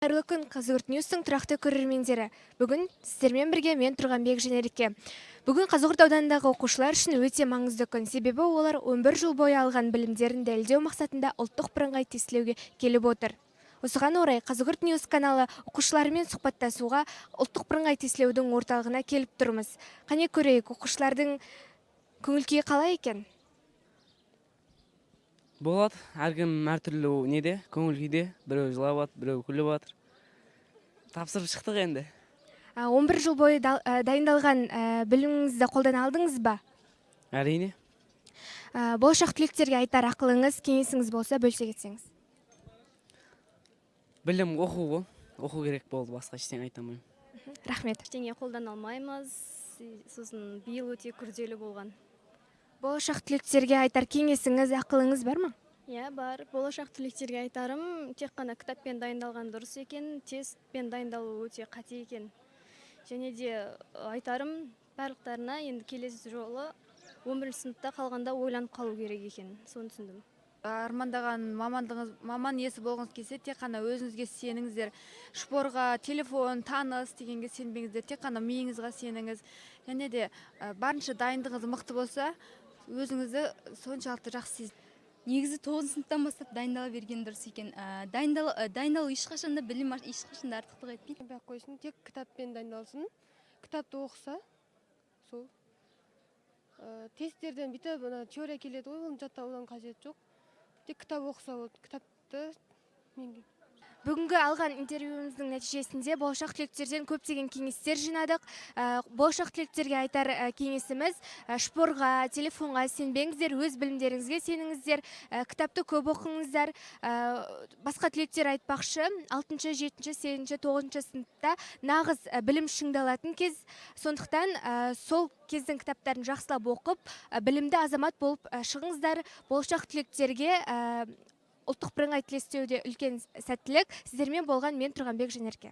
Қайырлы күн, Қазығұрт Ньюстың тұрақты көрермендері. Бүгін сіздермен бірге мен Тұрғанбек Женерке. Бүгін Қазығұрт ауданындағы оқушылар үшін өте маңызды күн. Себебі олар 11 жыл бойы алған білімдерін дәлелдеу мақсатында ұлттық бірыңғай тестілеуге келіп отыр. Осыған орай Қазығұрт Ньюс каналы оқушылармен сұхбаттасуға ұлттық бірыңғай тестілеудің орталығына келіп тұрмыз. Қане көрейік, оқушылардың көңіл-күйі қалай екен? Болады, әркім әртүрлі неде, көңіл күйде, біреу жылап жатыр, біреу күліп жатыр. Тапсырып шықтық енді. 11 жыл бойы дайындалған біліміңізді қолдана алдыңыз ба? Әрине. Болашақ түлектерге айтар ақылыңыз, кеңесіңіз болса бөлісе кетсеңіз. Білім оқу керек болды, басқа ештеңе айта алмаймын. Рахмет. Ештеңе қолдана алмаймыз, сосын биыл өте күрделі болған. Болашақ түлектерге айтар кеңесіңіз, ақылыңыз бар ма? Иә, бар. Болашақ түлектерге айтарым, тек қана кітаппен дайындалған дұрыс екен, тестпен дайындалу өте қате екен. Және де айтарым, барлықтарына енді келесі жолы 11 сыныпта қалғанда ойланып қалу керек екен. Соны түсіндім. Армандаған маман иесі болғыңыз келсе, тек қана өзіңізге сеніңіздер. Шпорға, телефон, таныс дегенге сенбеңіздер, тек қана миыңызға сеніңіз. Және де барынша дайындығыңыз мықты болса, өзіңізді соншалықты жақсы сезінесіз. Негізі 9 сыныптан бастап дайындала берген дұрыс екен. Дайындалу ешқашанда білім ешқашанда артықтық етпейді. Бақ қойсын, тек кітаппен дайындалсын. Кітапты оқыса, сол. Тесттерден бүйтіп теория келеді ғой, оны жаттаудан қажет жоқ. Тек кітап оқыса болды, кітапты меңгеру. Бүгінгі алған интервьюіміздің нәтижесінде болашақ түлектерден көптеген кеңестер жинадық. Болашақ түлектерге айтар кеңесіміз: шпорға, телефонға сенбеңіздер, өз білімдеріңізге сеніңіздер, кітапты көп оқыңыздар. Басқа түлектер айтпақшы, 6, 7, 8, 9 сыныпта нағыз білім шыңдалатын кез. Сондықтан сол кездің кітаптарын жақсылап оқып, білімді азамат болып шығыңыздар. Болашақ түлектерге ұлттық бірыңғай тестілеуде үлкен сәттілік. Сіздермен болған мен Тұрғанбек Женерке.